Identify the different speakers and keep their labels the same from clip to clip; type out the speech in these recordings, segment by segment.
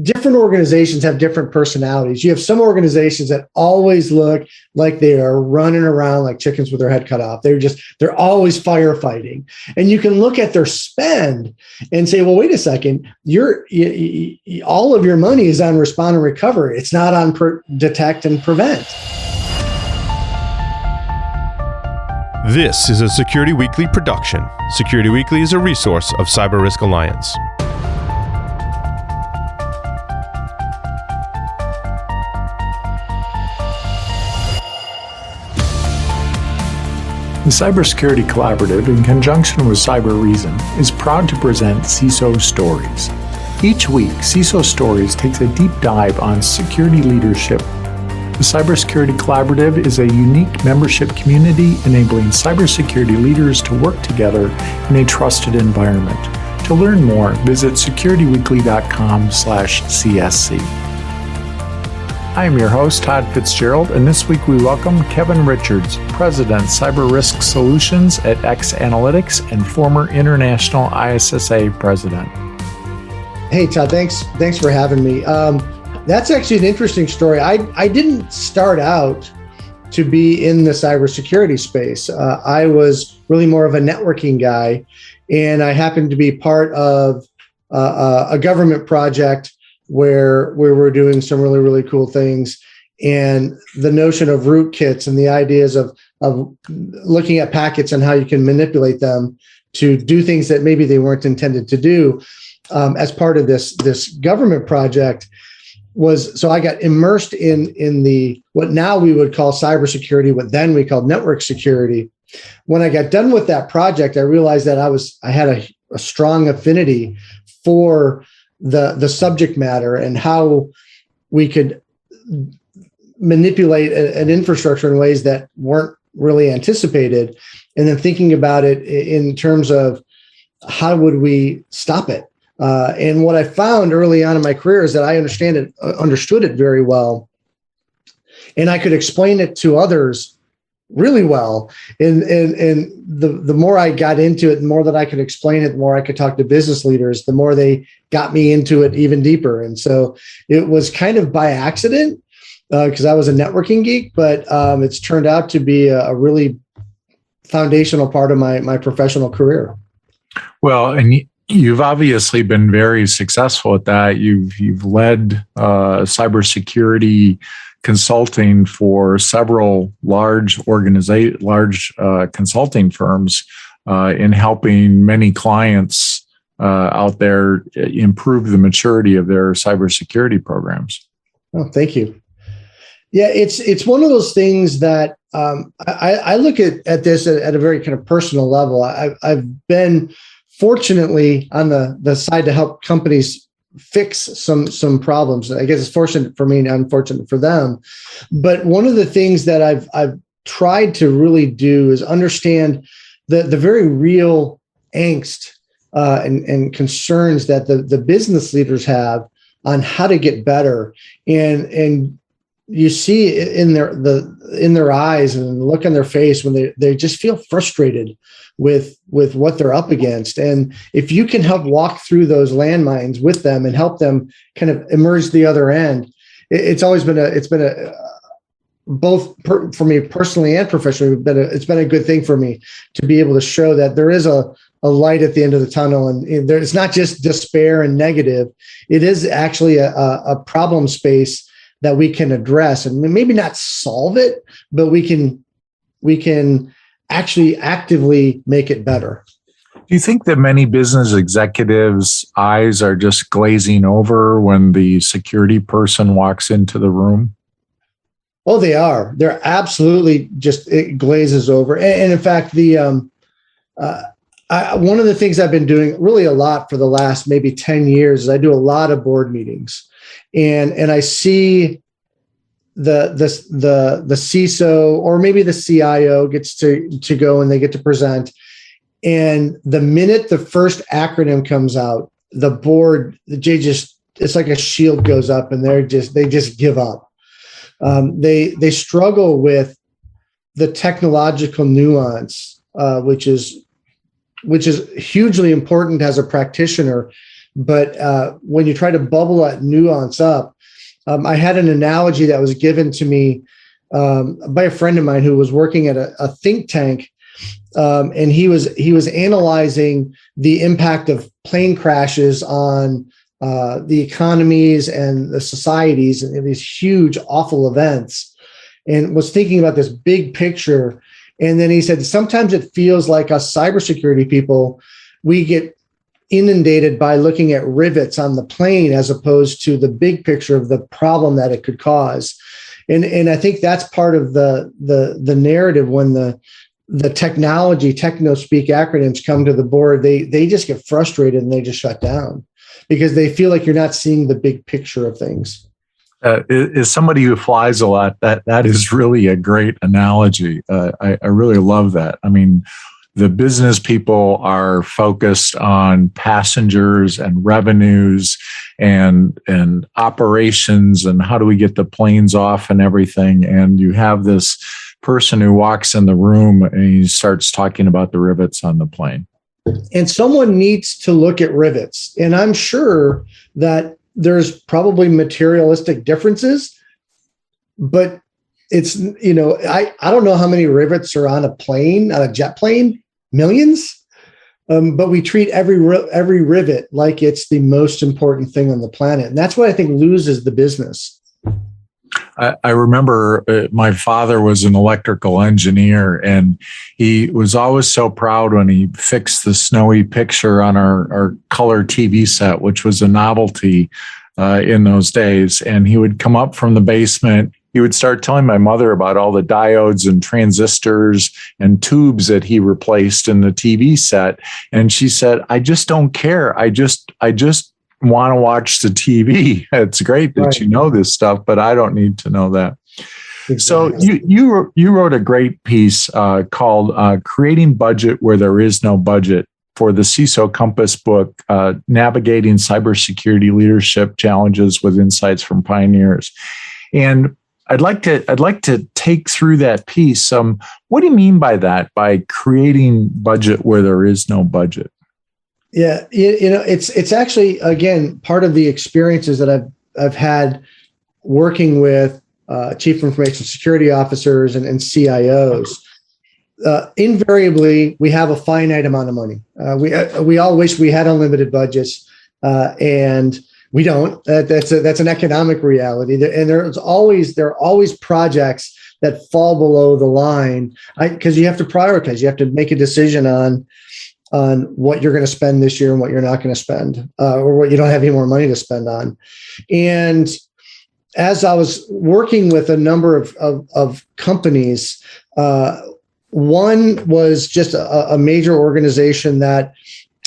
Speaker 1: different organizations have different personalities. You have some organizations that always look like they are running around like chickens with their head cut off. They're always firefighting. And you can look at their spend and say, well, wait a second, all of your money is on respond and recover. It's not on detect and prevent.
Speaker 2: This is a Security Weekly production. Security Weekly is a resource of Cyber Risk Alliance.
Speaker 3: The Cybersecurity Collaborative, in conjunction with Cyber Reason, is proud to present CISO Stories. Each week, CISO Stories takes a deep dive on security leadership. The Cybersecurity Collaborative is a unique membership community enabling cybersecurity leaders to work together in a trusted environment. To learn more, visit securityweekly.com/CSC. I am your host, Todd Fitzgerald, and this week we welcome Kevin Richards, President, Cyber Risk Solutions at X Analytics and former International ISSA President.
Speaker 1: Hey, Todd, thanks for having me. That's actually an interesting story. I didn't start out to be in the cybersecurity space. I was really more of a networking guy, and I happened to be part of a government project where we were doing some really, really cool things. And the notion of rootkits and the ideas of looking at packets and how you can manipulate them to do things that maybe they weren't intended to do as part of this government project so I got immersed in the what now we would call cybersecurity, what then we called network security. When I got done with that project, I realized that I had a strong affinity for the subject matter and how we could manipulate an infrastructure in ways that weren't really anticipated. And then thinking about it in terms of how would we stop it? And what I found early on in my career is that I understood it very well. And I could explain it to others really well. And the more I got into it, the more that I could explain it, the more I could talk to business leaders, the more they got me into it even deeper. And so it was kind of by accident because I was a networking geek, but it's turned out to be a really foundational part of my professional career.
Speaker 3: Well, and you've obviously been very successful at that. You've led cybersecurity consulting for several large consulting firms in helping many clients out there improve the maturity of their cybersecurity programs.
Speaker 1: Oh, thank you. Yeah, it's one of those things that I look at this at a very kind of personal level. I've been fortunately on the side to help companies fix some problems. I guess it's fortunate for me and unfortunate for them. But one of the things that I've tried to really do is understand the very real angst and concerns that the business leaders have on how to get better. And you see in their eyes and the look on their face when they just feel frustrated with what they're up against. And if you can help walk through those landmines with them and help them kind of emerge the other end, it's been both for me personally and professionally, it's been a good thing for me to be able to show that there is a light at the end of the tunnel. And it's not just despair and negative. It is actually a problem space that we can address and maybe not solve it, but we can actually actively make it better.
Speaker 3: Do you think that many business executives' eyes are just glazing over when the security person walks into the room?
Speaker 1: Oh, they are. They're absolutely it glazes over. And in fact, one of the things I've been doing really a lot for the last maybe 10 years is I do a lot of board meetings, and I see the CISO or maybe the CIO gets to go and they get to present. And the minute the first acronym comes out, the board, it's like a shield goes up and they just give up. They struggle with the technological nuance, which is hugely important as a practitioner But when you try to bubble that nuance up, I had an analogy that was given to me by a friend of mine who was working at a think tank, and he was analyzing the impact of plane crashes on the economies and the societies and these huge, awful events, and was thinking about this big picture. And then he said, sometimes it feels like us cybersecurity people, we get inundated by looking at rivets on the plane as opposed to the big picture of the problem that it could cause. And I think that's part of the narrative when the technology, techno speak acronyms come to the board, they just get frustrated and they just shut down because they feel like you're not seeing the big picture of things.
Speaker 3: As somebody who flies a lot, that is really a great analogy. I really love that. I mean, the business people are focused on passengers and revenues and operations and how do we get the planes off and everything. And you have this person who walks in the room and he starts talking about the rivets on the plane.
Speaker 1: And someone needs to look at rivets. And I'm sure that there's probably materialistic differences, but it's, I don't know how many rivets are on a plane, on a jet plane, millions. But we treat every rivet like it's the most important thing on the planet. And that's what I think loses the business.
Speaker 3: I remember my father was an electrical engineer, and he was always so proud when he fixed the snowy picture on our color TV set, which was a novelty in those days. And he would come up from the basement. He would start telling my mother about all the diodes and transistors and tubes that he replaced in the TV set. And she said, I just don't care. I just want to watch the TV. It's great that
Speaker 1: Right.
Speaker 3: you know this stuff, but I don't need to know that.
Speaker 1: Exactly.
Speaker 3: So you wrote a great piece called Creating Budget Where There Is No Budget for the CISO Compass book, Navigating Cybersecurity Leadership Challenges with Insights from Pioneers. And I'd like to take through that piece. What do you mean by that, by creating budget where there is no budget?
Speaker 1: Yeah, it's actually, again, part of the experiences that I've had working with chief information security officers and CIOs. Invariably, we have a finite amount of money. We all wish we had unlimited budgets, and we don't. That's an economic reality. And there are always projects that fall below the line because you have to prioritize. You have to make a decision on what you're going to spend this year and what you're not going to spend, or what you don't have any more money to spend on. And as I was working with a number of companies, one was just a major organization that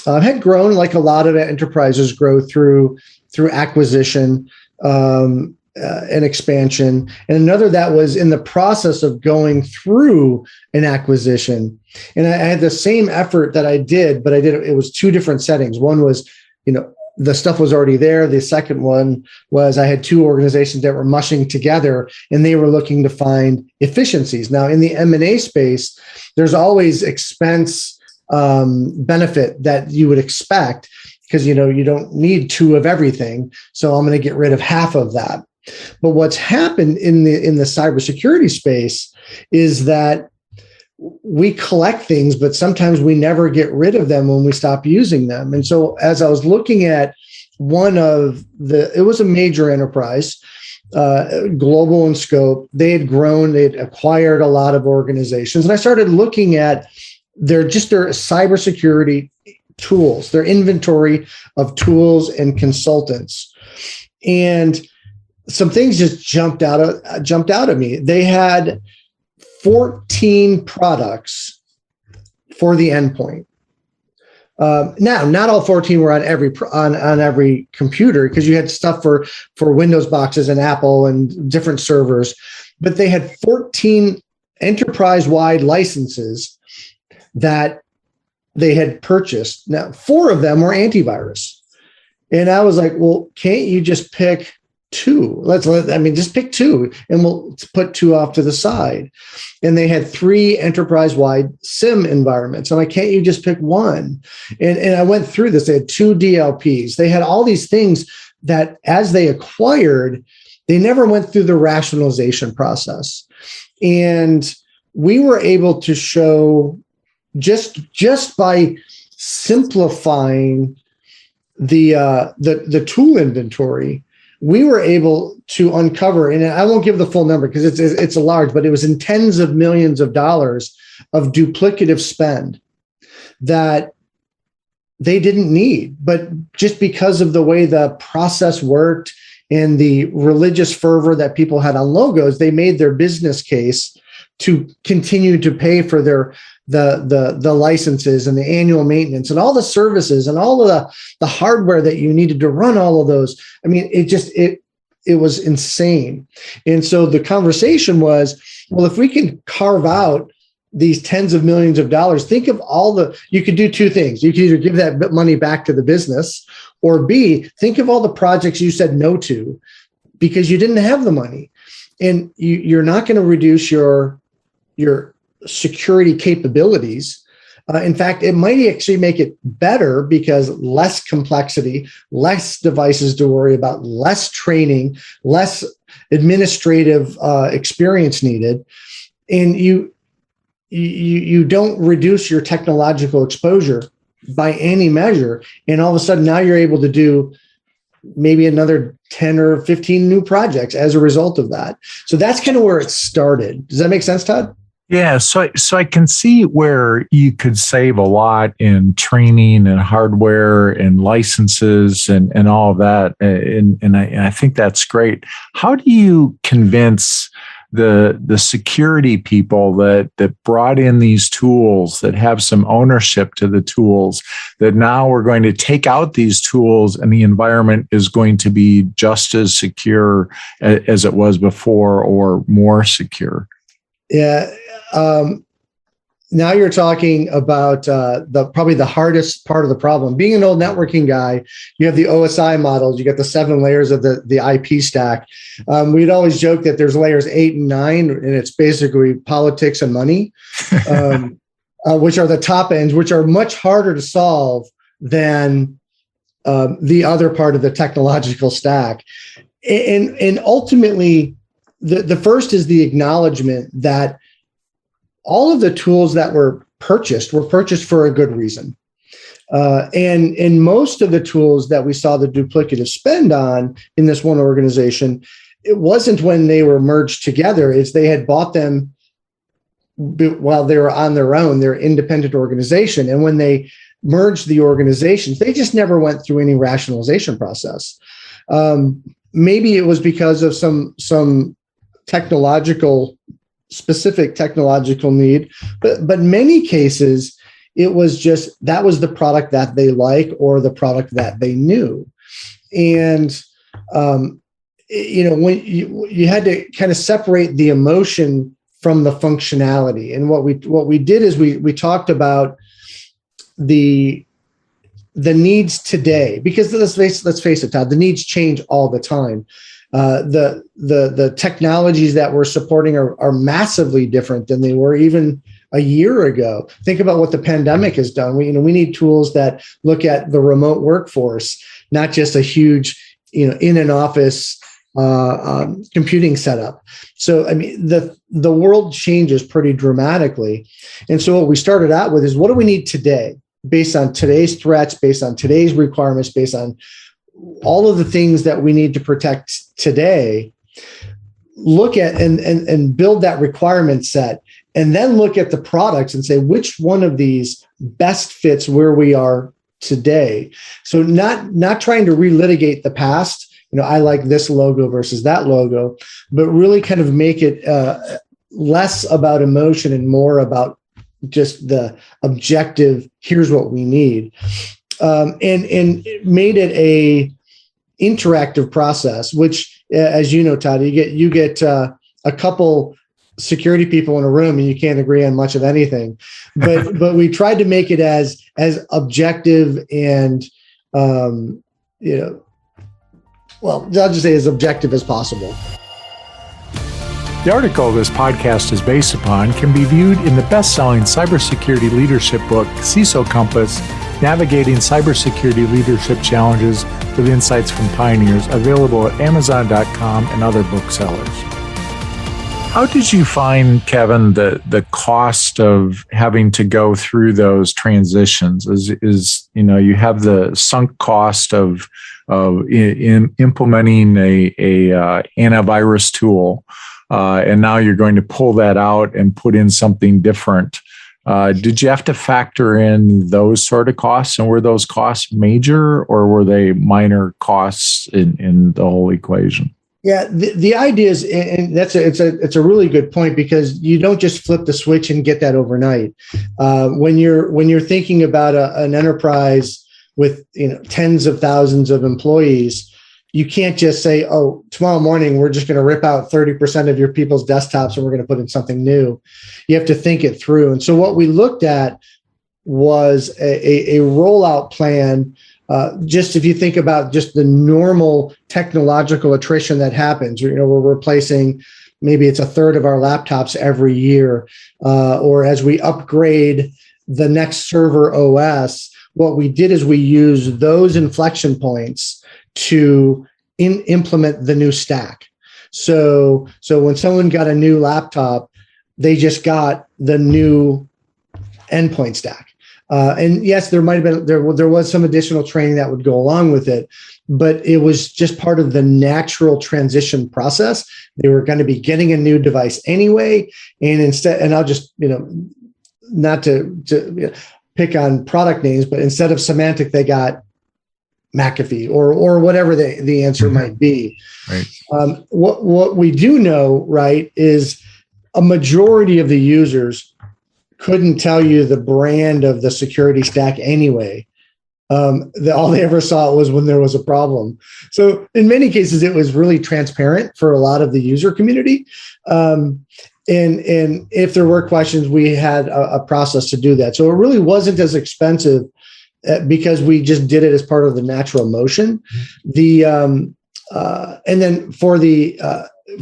Speaker 1: had grown like a lot of enterprises grow through acquisition and expansion, and another that was in the process of going through an acquisition. And I had the same effort that I did, but it was two different settings. One was, the stuff was already there. The second one was I had two organizations that were mushing together and they were looking to find efficiencies. Now in the M&A space, there's always expense benefit that you would expect because, you don't need two of everything. So I'm going to get rid of half of that. But what's happened in the cybersecurity space is that we collect things, but sometimes we never get rid of them when we stop using them. And so as I was looking at it was a major enterprise, global in scope. They had grown, they'd acquired a lot of organizations. And I started looking at their cybersecurity tools, their inventory of tools and consultants. And some things just jumped out at me. They had 14 products for the endpoint. Now, not all 14 were on every computer because you had stuff for Windows boxes and Apple and different servers, but they had 14 enterprise-wide licenses that they had purchased. Now, 4 of them were antivirus. And I was like, well, can't you just pick two. Just pick two, and we'll put two off to the side. And they had 3 enterprise-wide SIM environments. I'm like, can't you just pick one? And I went through this. They had 2 DLPs. They had all these things that, as they acquired, they never went through the rationalization process. And we were able to show, just by simplifying the tool inventory, we were able to uncover, and I won't give the full number because it's a large, but it was in tens of millions of dollars of duplicative spend that they didn't need. But just because of the way the process worked and the religious fervor that people had on logos, they made their business case to continue to pay for the licenses and the annual maintenance and all the services and all of the hardware that you needed to run all of those. I mean, it was insane. And so the conversation was, well, if we can carve out these tens of millions of dollars, think of you could do 2 things. You could either give that money back to the business, or B, think of all the projects you said no to because you didn't have the money. And you're not going to reduce your security capabilities. In fact, it might actually make it better because less complexity, less devices to worry about, less training, less administrative experience needed. And you don't reduce your technological exposure by any measure. And all of a sudden now you're able to do maybe another 10 or 15 new projects as a result of that. So that's kind of where it started. Does that make sense, Todd?
Speaker 3: Yeah, so I can see where you could save a lot in training and hardware and licenses and all of that. And I think that's great. How do you convince the security people that brought in these tools, that have some ownership to the tools, that now we're going to take out these tools and the environment is going to be just as secure as it was before or more secure?
Speaker 1: Yeah. Now you're talking about probably the hardest part of the problem. Being an old networking guy, you have the OSI models, you got the 7 layers of the IP stack. We'd always joke that there's layers 8 and 9, and it's basically politics and money, which are the top ends, which are much harder to solve than the other part of the technological stack. And ultimately, the first is the acknowledgement that all of the tools that were purchased for a good reason. And most of the tools that we saw the duplicative spend on in this one organization, it wasn't when they were merged together, it's they had bought them while they were on their own, their independent organization. And when they merged the organizations, they just never went through any rationalization process. Maybe it was because of some specific technological need, but in many cases, it was just that was the product that they like or the product that they knew. And when you had to kind of separate the emotion from the functionality. And what we did is we talked about the needs today, because let's face it, Todd, the needs change all the time. The technologies that we're supporting are massively different than they were even a year ago. Think about what the pandemic has done. We need tools that look at the remote workforce, not just a huge, in an office computing setup. So, I mean, the world changes pretty dramatically. And so what we started out with is, what do we need today based on today's threats, based on today's requirements, based on all of the things that we need to protect today? Look at and build that requirement set, and then look at the products and say, which one of these best fits where we are today? So not trying to relitigate the past. I like this logo versus that logo, but really kind of make it less about emotion and more about just the objective, here's what we need. And made it a interactive process, which, as you know, Todd, you get a couple security people in a room and you can't agree on much of anything. But we tried to make it as Well, I'll just say as objective as possible.
Speaker 3: The article this podcast is based upon can be viewed in the best-selling cybersecurity leadership book, CISO Compass, Navigating Cybersecurity Leadership Challenges with Insights from Pioneers, available at Amazon.com and other booksellers. How did you find, Kevin, the cost of having to go through those transitions? Is you have the sunk cost of implementing a antivirus tool, and now you're going to pull that out and put in something different. Did you have to factor in those sort of costs, and were those costs major, or were they minor costs in the whole equation?
Speaker 1: Yeah, the idea is, and it's a really good point, because you don't just flip the switch and get that overnight. When you're thinking about an enterprise with tens of thousands of employees, you can't just say, "Oh, tomorrow morning we're just going to rip out 30% of your people's desktops and we're going to put in something new." You have to think it through. And so what we looked at was a rollout plan. Just if you think about just the normal technological attrition that happens, we're replacing, maybe it's a third of our laptops every year, or as we upgrade the next server OS, what we did is we used those inflection points to implement the new stack. So when someone got a new laptop, they just got the new endpoint stack. And yes, there might have been there was some additional training that would go along with it, but it was just part of the natural transition process. They were going to be getting a new device anyway, and I'll just not to pick on product names, but instead of Symantec, they got McAfee or whatever the answer might be.
Speaker 3: Right.
Speaker 1: What we do know, right, is a majority of the users couldn't tell you the brand of the security stack anyway. All they ever saw was when there was a problem. So in many cases, it was really transparent for a lot of the user community. And if there were questions, we had a process to do that. So it really wasn't as expensive because we just did it as part of the natural motion. And then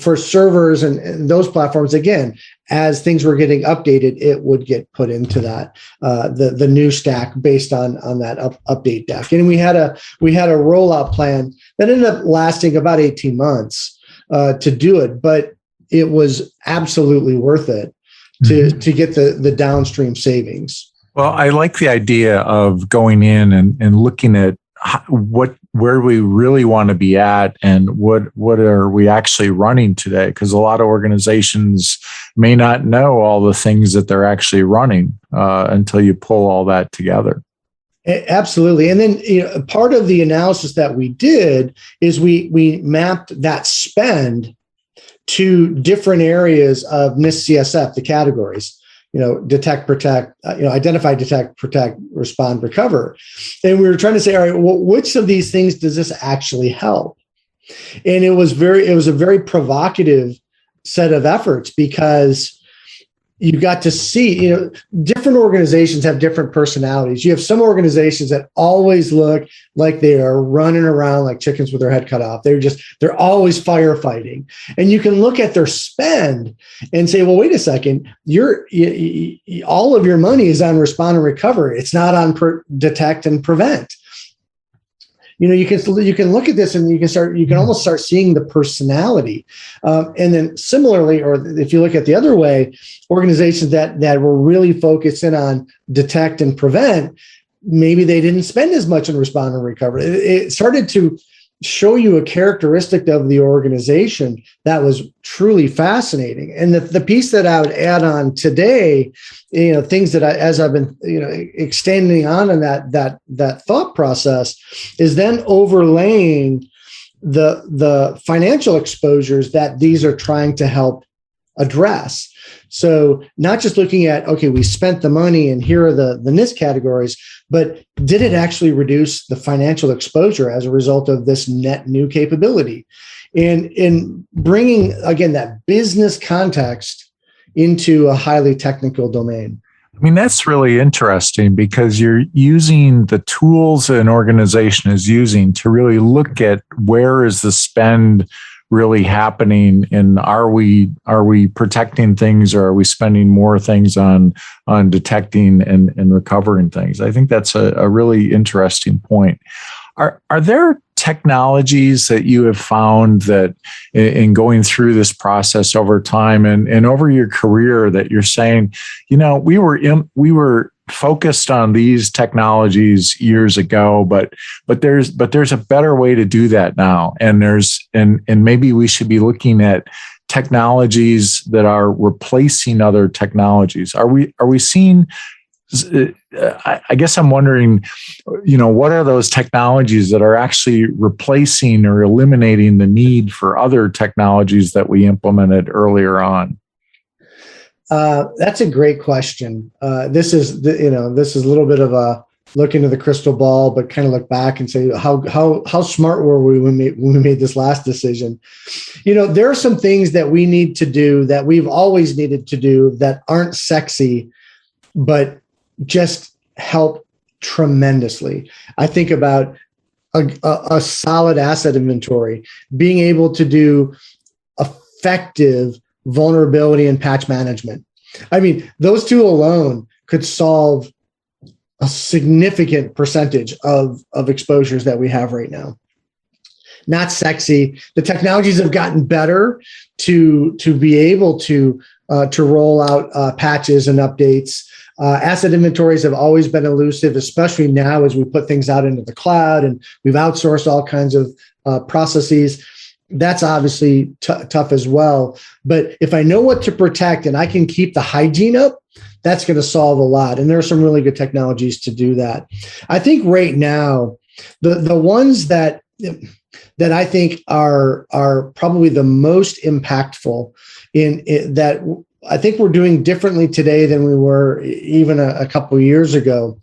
Speaker 1: for servers and those platforms, again, as things were getting updated, it would get put into that the new stack based on that update deck. And we had a rollout plan that ended up lasting about 18 months to do it, but it was absolutely worth it to get the downstream savings.
Speaker 3: Well, I like the idea of going in and looking at where we really want to be at and what are we actually running today, because a lot of organizations may not know all the things that they're actually running until you pull all that together.
Speaker 1: Absolutely. And then part of the analysis that we did is we mapped that spend to different areas of NIST CSF, the categories. Detect, protect, identify, detect, protect, respond, recover. And we were trying to say, all right, well, which of these things does this actually help? And it was a very provocative set of efforts, because you got to see, different organizations have different personalities. You have some organizations that always look like they are running around like chickens with their head cut off. They're always firefighting. And you can look at their spend and say, well, wait a second, all of your money is on respond and recover. It's not on detect and prevent. You can look at this and you can almost start seeing the personality. And then similarly, or if you look at the other way, organizations that were really focused in on detect and prevent, maybe they didn't spend as much on respond and recover. It started to show you a characteristic of the organization that was truly fascinating. And the piece that I would add on today, things that as I've been, extending on in that thought process, is then overlaying the financial exposures that these are trying to help address. So not just looking at, okay, we spent the money and here are the NIST categories, but did it actually reduce the financial exposure as a result of this net new capability? And in bringing, again, that business context into a highly technical domain.
Speaker 3: I mean, that's really interesting because you're using the tools an organization is using to really look at where is the spend really happening, and are we protecting things, or are we spending more things on detecting and recovering things? I think that's a really interesting point. Are there technologies that you have found that in going through this process over time and over your career that you're saying, we were focused on these technologies years ago, but there's a better way to do that now, and maybe we should be looking at technologies that are replacing other technologies. Are we seeing? I guess I'm wondering, what are those technologies that are actually replacing or eliminating the need for other technologies that we implemented earlier on?
Speaker 1: That's a great question. This is a little bit of a look into the crystal ball, but kind of look back and say, how smart were we when we made this last decision? There are some things that we need to do that we've always needed to do that aren't sexy, but just help tremendously. I think about a solid asset inventory, being able to do effective vulnerability and patch management. I mean, those two alone could solve a significant percentage of exposures that we have right now. Not sexy. The technologies have gotten better to be able to roll out patches and updates. Asset inventories have always been elusive, especially now as we put things out into the cloud and we've outsourced all kinds of processes. That's obviously tough as well. But if I know what to protect and I can keep the hygiene up, that's going to solve a lot. And there are some really good technologies to do that. I think right now, the ones that I think are probably the most impactful in that I think we're doing differently today than we were even a couple of years ago.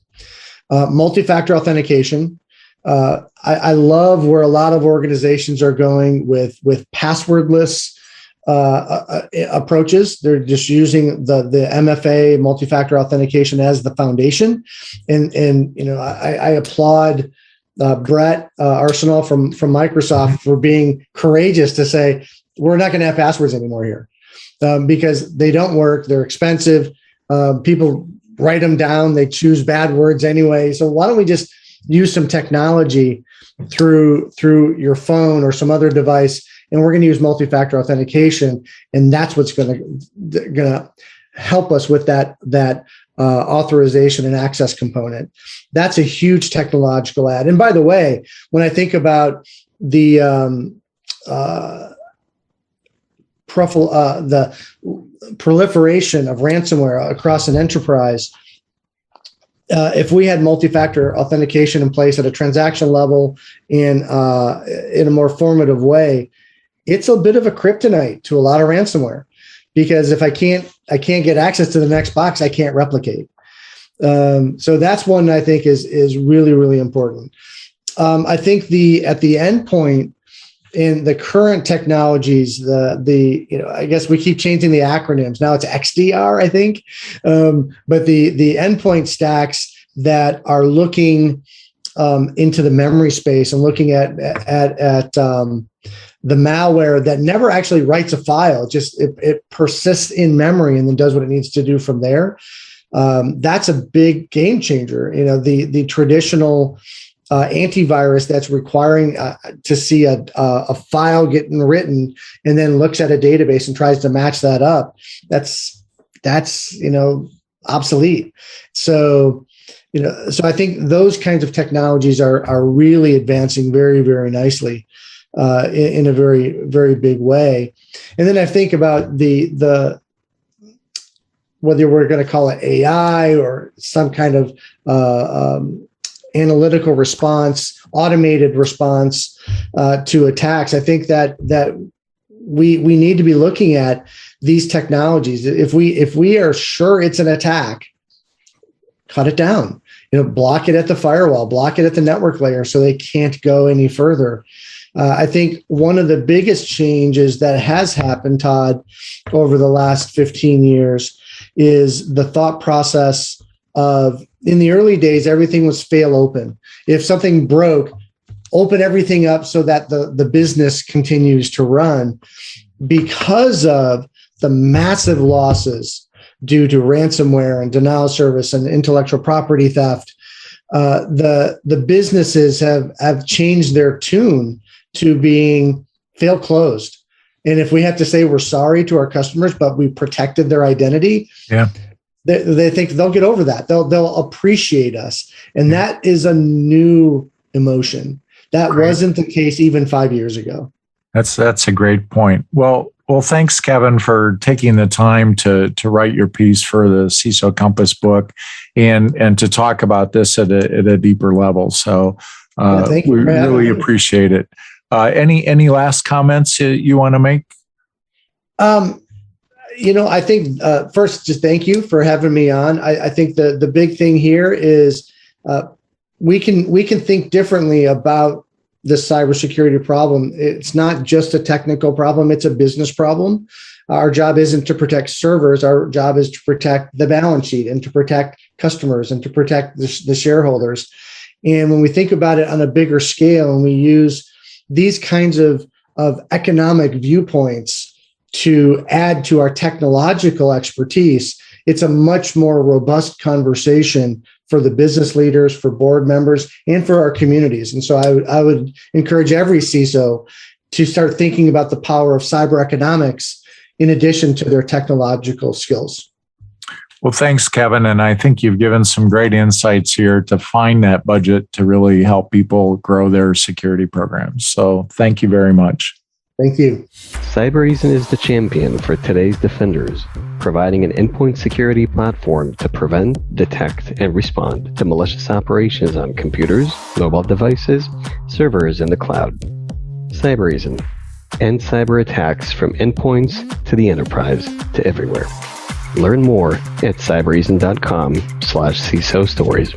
Speaker 1: Multi-factor authentication. I love where a lot of organizations are going with passwordless approaches. They're just using the MFA, multi-factor authentication, as the foundation. And I applaud Brett Arsenal from Microsoft for being courageous to say, we're not going to have passwords anymore here. Because they don't work, they're expensive. People write them down, they choose bad words anyway. So why don't we just use some technology through your phone or some other device, and we're going to use multi-factor authentication, and that's what's going to help us with that authorization and access component. That's a huge technological add. And by the way, when I think about the proliferation of ransomware across an enterprise, if we had multi-factor authentication in place at a transaction level in a more formative way, it's a bit of a kryptonite to a lot of ransomware, because if I can't get access to the next box, I can't replicate. So that's one I think is really, really important. I think at the endpoint, in the current technologies, I guess we keep changing the acronyms. Now it's XDR, I think. But the endpoint stacks that are looking into the memory space and looking at the malware that never actually writes a file, just it persists in memory and then does what it needs to do from there. That's a big game changer. The traditional antivirus that's requiring to see a file getting written and then looks at a database and tries to match that up. That's obsolete. So I think those kinds of technologies are really advancing very, very nicely in a very, very big way. And then I think about the whether we're going to call it AI or some kind of analytical response, automated response to attacks. I think that we need to be looking at these technologies. If we are sure it's an attack, cut it down. Block it at the firewall, block it at the network layer so they can't go any further. I think one of the biggest changes that has happened, Todd, over the last 15 years is the thought process of, in the early days, everything was fail open. If something broke, open everything up so that the business continues to run. Because of the massive losses due to ransomware and denial of service and intellectual property theft, the businesses have changed their tune to being fail closed. And if we have to say we're sorry to our customers, but we protected their identity, they think they'll get over that. They'll appreciate us. And that is a new emotion. That wasn't the case even 5 years ago.
Speaker 3: That's a great point. Well, thanks, Kevin, for taking the time to write your piece for the CISO Compass book and to talk about this at a deeper level. So we really appreciate it. Any last comments you want to make?
Speaker 1: I think first, just thank you for having me on. I think the big thing here is we can think differently about the cybersecurity problem. It's not just a technical problem, it's a business problem. Our job isn't to protect servers. Our job is to protect the balance sheet and to protect customers and to protect the shareholders. And when we think about it on a bigger scale and we use these kinds of economic viewpoints to add to our technological expertise, it's a much more robust conversation for the business leaders, for board members, and for our communities. And so I would encourage every CISO to start thinking about the power of cyber economics in addition to their technological skills.
Speaker 3: Well, thanks, Kevin. And I think you've given some great insights here to find that budget to really help people grow their security programs. So thank you very much.
Speaker 1: Thank you.
Speaker 4: Cybereason is the champion for today's defenders, providing an endpoint security platform to prevent, detect, and respond to malicious operations on computers, mobile devices, servers, and the cloud. Cybereason. End cyber attacks from endpoints to the enterprise to everywhere. Learn more at cybereason.com/CISO stories.